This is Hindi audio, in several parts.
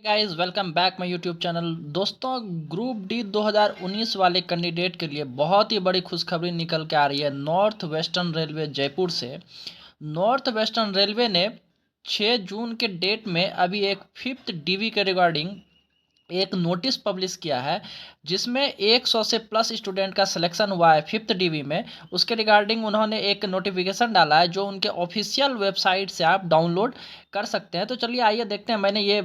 Guys welcome back my YouTube channel. दोस्तों, ग्रुप डी 2019 वाले कैंडिडेट के लिए बहुत ही बड़ी खुशखबरी निकल के आ रही है नॉर्थ वेस्टर्न रेलवे जयपुर से। नॉर्थ वेस्टर्न रेलवे ने 6 जून के डेट में अभी एक फिफ्थ डीवी के रिगार्डिंग एक नोटिस पब्लिश किया है, जिसमें 100 से प्लस स्टूडेंट का सिलेक्शन हुआ है फिफ्थ डीवी में। उसके रिगार्डिंग उन्होंने एक नोटिफिकेशन डाला है जो उनके ऑफिशियल वेबसाइट से आप डाउनलोड कर सकते हैं। तो चलिए आइए देखते हैं, मैंने ये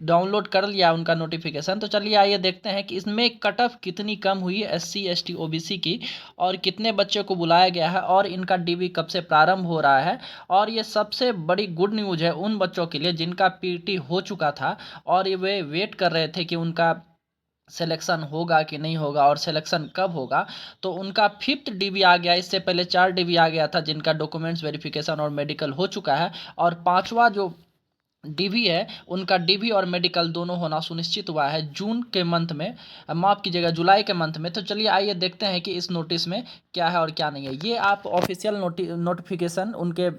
डाउनलोड कर लिया उनका नोटिफिकेशन। तो चलिए आइए देखते हैं कि इसमें कट ऑफ कितनी कम हुई है SC ST OBC की, और कितने बच्चे को बुलाया गया है, और इनका डीवी कब से प्रारंभ हो रहा है। और ये सबसे बड़ी गुड न्यूज़ है उन बच्चों के लिए जिनका पीटी हो चुका था और ये वे वेट कर रहे थे कि उनका सिलेक्शन होगा कि नहीं होगा और सिलेक्शन कब होगा। तो उनका फिफ्थ डीवी आ गया। इससे पहले 4 डीवी आ गया था जिनका डॉक्यूमेंट्स वेरिफिकेशन और मेडिकल हो चुका है, और पांचवा जो डीवी है उनका डीवी और मेडिकल दोनों होना सुनिश्चित हुआ है जून के मंथ में, माफ़ कीजिएगा जुलाई के मंथ में। तो चलिए आइए देखते हैं कि इस नोटिस में क्या है और क्या नहीं है। ये आप ऑफिशियल नोटिफिकेशन उनके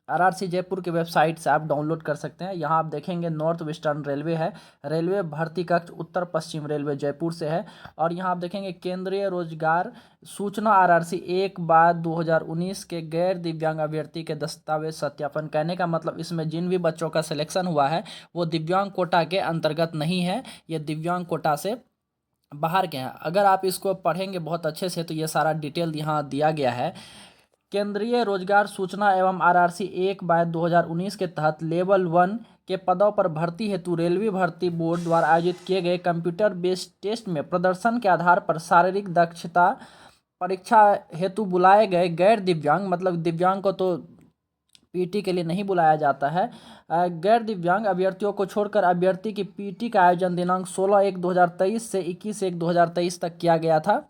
RRC जयपुर की वेबसाइट से आप डाउनलोड कर सकते हैं। यहाँ आप देखेंगे नॉर्थ वेस्टर्न रेलवे है, रेलवे भर्ती कक्ष उत्तर पश्चिम रेलवे जयपुर से है। और यहाँ आप देखेंगे केंद्रीय रोजगार सूचना RRC 1/2019 के गैर दिव्यांग अभ्यर्थी के दस्तावेज सत्यापन। कहने का मतलब इसमें जिन भी बच्चों का सिलेक्शन हुआ है वो दिव्यांग कोटा के अंतर्गत नहीं है, ये दिव्यांग कोटा से बाहर के हैं। अगर आप इसको पढ़ेंगे बहुत अच्छे से तो ये सारा डिटेल यहाँ दिया गया है। केंद्रीय रोजगार सूचना एवं RRC 1/2019 के तहत लेवल 1 के पदों पर भर्ती हेतु रेलवे भर्ती बोर्ड द्वारा आयोजित किए गए कंप्यूटर बेस्ड टेस्ट में प्रदर्शन के आधार पर शारीरिक दक्षता परीक्षा हेतु बुलाए गए गैर दिव्यांग, मतलब दिव्यांग को तो पीटी के लिए नहीं बुलाया जाता है, गैर दिव्यांग अभ्यर्थियों को छोड़कर अभ्यर्थी की पीटी का आयोजन दिनांक 16/1/2023 से 21/1/2023 तक किया गया था।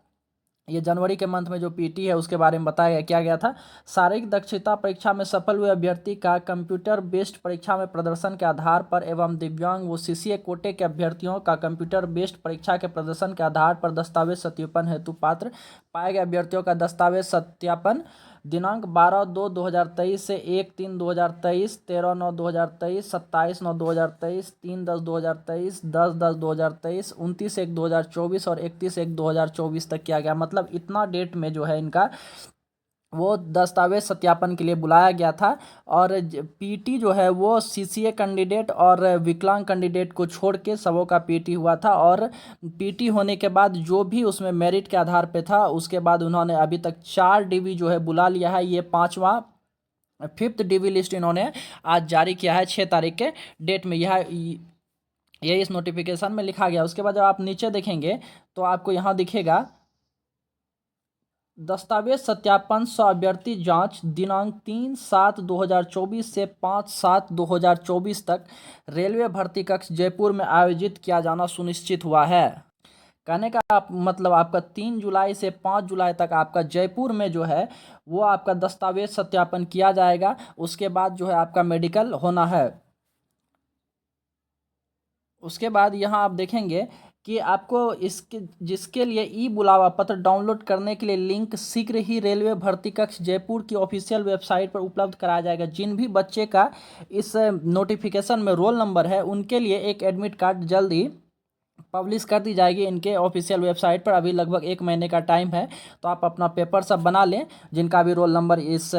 ये जनवरी के मंथ में जो पीटी है उसके बारे में बताया गया क्या गया था। शारीरिक दक्षता परीक्षा में सफल हुए अभ्यर्थी का कंप्यूटर बेस्ड परीक्षा में प्रदर्शन के आधार पर एवं दिव्यांग व CCA कोटे के अभ्यर्थियों का कंप्यूटर बेस्ड परीक्षा के प्रदर्शन के आधार पर दस्तावेज सत्यापन हेतु पात्र पाए गए अभ्यर्थियों का दस्तावेज सत्यापन दिनांक 12/2/2023 से 1/3/2023, 13/9/2023, 27/9/2023, 3/10/2023, 10/10/2023, 29/1/2024 और 31/1/2024 तक किया गया। मतलब इतना डेट में जो है इनका वो दस्तावेज सत्यापन के लिए बुलाया गया था। और पीटी जो है वो CCA कैंडिडेट और विकलांग कैंडिडेट को छोड़ के सबों का पीटी हुआ था। और पीटी होने के बाद जो भी उसमें मेरिट के आधार पे था उसके बाद उन्होंने अभी तक 4 डीवी जो है बुला लिया है। ये पांचवा फिफ्थ डीवी लिस्ट इन्होंने आज जारी किया है 6 तारीख के डेट में। यह ये इस नोटिफिकेशन में लिखा गया। उसके बाद जब आप नीचे देखेंगे तो आपको यहाँ दिखेगा दस्तावेज सत्यापन सह अभ्यर्थी जांच दिनांक 3/7/2024 से 5/7/2024 तक रेलवे भर्ती कक्ष जयपुर में आयोजित किया जाना सुनिश्चित हुआ है। कहने का मतलब आपका 3 जुलाई से 5 जुलाई तक आपका जयपुर में जो है वो आपका दस्तावेज सत्यापन किया जाएगा। उसके बाद जो है आपका मेडिकल होना है। उसके बाद यहाँ आप देखेंगे कि आपको इसके जिसके लिए ई बुलावा पत्र डाउनलोड करने के लिए लिंक शीघ्र ही रेलवे भर्ती कक्ष जयपुर की ऑफिशियल वेबसाइट पर उपलब्ध कराया जाएगा। जिन भी बच्चे का इस नोटिफिकेशन में रोल नंबर है उनके लिए एक एडमिट कार्ड जल्द ही पब्लिश कर दी जाएगी इनके ऑफिशियल वेबसाइट पर। अभी लगभग 1 महीने का टाइम है, तो आप अपना पेपर सब बना लें जिनका भी रोल नंबर इस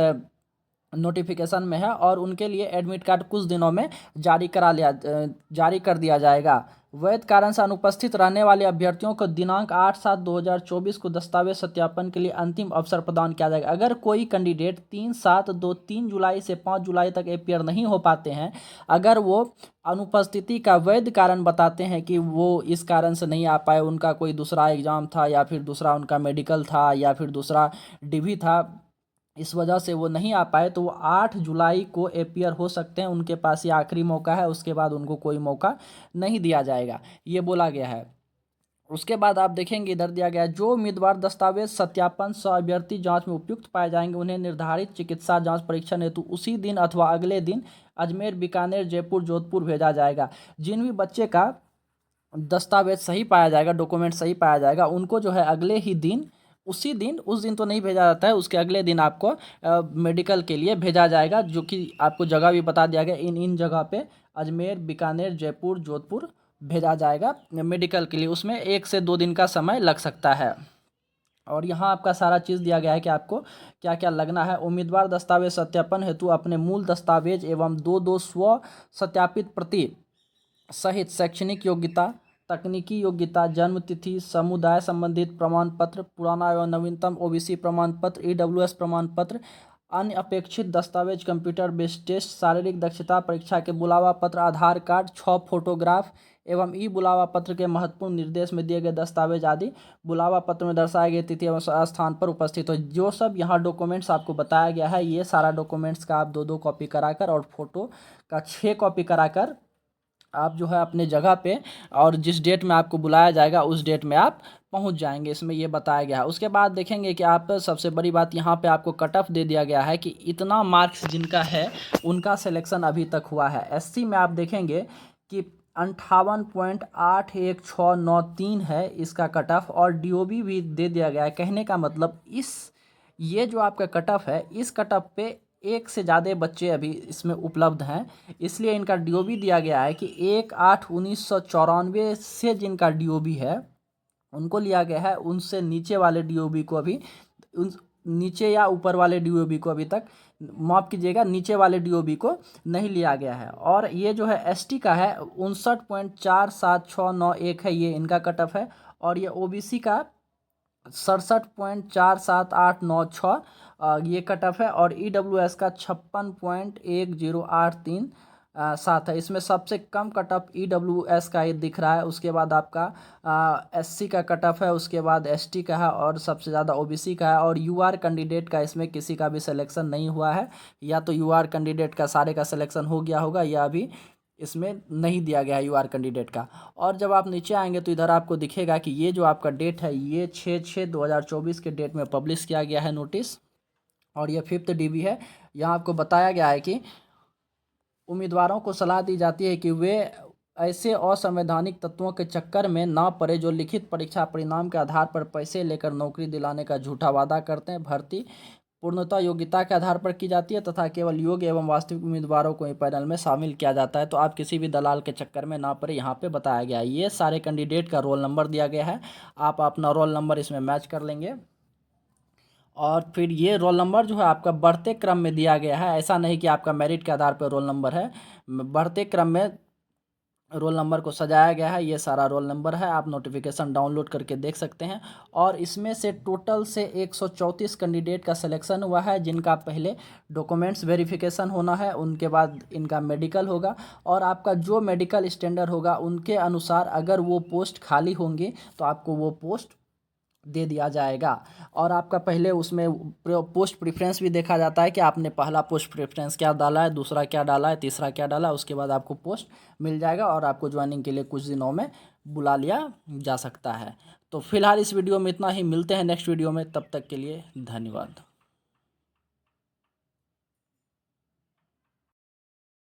नोटिफिकेशन में है, और उनके लिए एडमिट कार्ड कुछ दिनों में जारी कर दिया जाएगा। वैध कारण से अनुपस्थित रहने वाले अभ्यर्थियों को दिनांक 8/7/2024 को दस्तावेज सत्यापन के लिए अंतिम अवसर प्रदान किया जाएगा। अगर कोई कैंडिडेट 3 जुलाई से 5 जुलाई तक अपियर नहीं हो पाते हैं, अगर वो अनुपस्थिति का वैध कारण बताते हैं कि वो इस कारण से नहीं आ पाए, उनका कोई दूसरा एग्जाम था या फिर दूसरा उनका मेडिकल था या फिर दूसरा डीवी था, इस वजह से वो नहीं आ पाए, तो वो 8 जुलाई को अपियर हो सकते हैं। उनके पास ये आखिरी मौका है, उसके बाद उनको कोई मौका नहीं दिया जाएगा, ये बोला गया है। उसके बाद आप देखेंगे इधर दिया गया है, जो उम्मीदवार दस्तावेज सत्यापन सह अभ्यर्थी जांच में उपयुक्त पाए जाएंगे उन्हें निर्धारित चिकित्सा जांच परीक्षण हेतु उसी दिन अथवा अगले दिन अजमेर, बीकानेर, जयपुर, जोधपुर भेजा जाएगा। जिन भी बच्चे का दस्तावेज सही पाया जाएगा, डॉक्यूमेंट सही पाया जाएगा, उनको जो है अगले ही दिन उसी दिन, उस दिन तो नहीं भेजा जाता है, उसके अगले दिन आपको मेडिकल के लिए भेजा जाएगा, जो कि आपको जगह भी बता दिया गया, इन इन जगह पे अजमेर, बीकानेर, जयपुर, जोधपुर भेजा जाएगा मेडिकल के लिए। उसमें 1 से 2 दिन का समय लग सकता है। और यहाँ आपका सारा चीज़ दिया गया है कि आपको क्या क्या लगना है। उम्मीदवार दस्तावेज सत्यापन हेतु अपने मूल दस्तावेज एवं दो स्व सत्यापित प्रति सहित शैक्षणिक योग्यता, तकनीकी योग्यता, जन्म तिथि, समुदाय संबंधित प्रमाण पत्र, पुराना एवं नवीनतम ओबीसी प्रमाण पत्र, ईडब्ल्यूएस प्रमाण पत्र, अन्य अपेक्षित दस्तावेज, कंप्यूटर बेस्ड टेस्ट, शारीरिक दक्षता परीक्षा के बुलावा पत्र, आधार कार्ड, 6 फोटोग्राफ एवं ई बुलावा पत्र के महत्वपूर्ण निर्देश में दिए गए दस्तावेज आदि बुलावा पत्र में दर्शाए गए तिथि एवं स्थान पर उपस्थित हो। जो सब यहाँ डॉक्यूमेंट्स आपको बताया गया है, ये सारा डॉक्यूमेंट्स का आप 2-2 कॉपी कराकर और फोटो का 6 कॉपी कराकर आप जो है अपने जगह पे, और जिस डेट में आपको बुलाया जाएगा उस डेट में आप पहुंच जाएंगे, इसमें ये बताया गया है। उसके बाद देखेंगे कि आप, सबसे बड़ी बात यहाँ पे आपको कट ऑफ दे दिया गया है कि इतना मार्क्स जिनका है उनका सिलेक्शन अभी तक हुआ है। एससी में आप देखेंगे कि 58.81693 है इसका कट ऑफ, और डीओबी भी दे दिया गया है। कहने का मतलब ये जो आपका कट ऑफ है, इस कट ऑफ पे 1 से ज़्यादा बच्चे अभी इसमें उपलब्ध हैं, इसलिए इनका डीओबी दिया गया है कि 1/8/1994 से जिनका डीओबी है उनको लिया गया है। उनसे नीचे वाले डीओबी को अभी, उन नीचे या ऊपर वाले डीओबी को अभी तक, माफ़ कीजिएगा, नीचे वाले डीओबी को नहीं लिया गया है। और ये जो है एसटी का है 59.47691 है, ये इनका कट ऑफ है। और ये ओबीसी का 67.47896 ये कट ऑफ है। और ईडब्ल्यूएस का 56.10837 है। इसमें सबसे कम कट ऑफ ईडब्ल्यूएस का ये दिख रहा है। उसके बाद आपका एससी का कट ऑफ है, उसके बाद एसटी का है, और सबसे ज़्यादा ओबीसी का है। और यूआर कैंडिडेट का इसमें किसी का भी सिलेक्शन नहीं हुआ है, या तो यूआर कैंडिडेट का सारे का सिलेक्शन हो गया होगा, या अभी इसमें नहीं दिया गया है यूआर कैंडिडेट का। और जब आप नीचे आएंगे तो इधर आपको दिखेगा कि ये जो आपका डेट है, ये 6/6/2024 के डेट में पब्लिश किया गया है नोटिस, और ये 5th DB है। यहाँ आपको बताया गया है कि उम्मीदवारों को सलाह दी जाती है कि वे ऐसे असंवैधानिक तत्वों के चक्कर में ना पड़े जो लिखित परीक्षा परिणाम के आधार पर पैसे लेकर नौकरी दिलाने का झूठा वादा करते हैं। भर्ती पूर्णतः योग्यता के आधार पर की जाती है तथा केवल योग्य एवं वास्तविक उम्मीदवारों को ही पैनल में शामिल किया जाता है। तो आप किसी भी दलाल के चक्कर में ना पड़े, यहाँ पे बताया गया है। ये सारे कैंडिडेट का रोल नंबर दिया गया है, आप अपना रोल नंबर इसमें मैच कर लेंगे। और फिर ये रोल नंबर जो है आपका बढ़ते क्रम में दिया गया है, ऐसा नहीं कि आपका मेरिट के आधार पर रोल नंबर है, बढ़ते क्रम में रोल नंबर को सजाया गया है। ये सारा रोल नंबर है, आप नोटिफिकेशन डाउनलोड करके देख सकते हैं। और इसमें से टोटल से 134 कैंडिडेट का सिलेक्शन हुआ है, जिनका पहले डॉक्यूमेंट्स वेरिफिकेशन होना है, उनके बाद इनका मेडिकल होगा, और आपका जो मेडिकल स्टैंडर्ड होगा उनके अनुसार अगर वो पोस्ट खाली होंगे तो आपको वो पोस्ट दे दिया जाएगा। और आपका पहले उसमें पोस्ट प्रेफरेंस भी देखा जाता है कि आपने पहला पोस्ट प्रेफरेंस क्या डाला है, दूसरा क्या डाला है, तीसरा क्या डाला है। उसके बाद आपको पोस्ट मिल जाएगा और आपको ज्वाइनिंग के लिए कुछ दिनों में बुला लिया जा सकता है। तो फिलहाल इस वीडियो में इतना ही, मिलते हैं नेक्स्ट वीडियो में, तब तक के लिए धन्यवाद।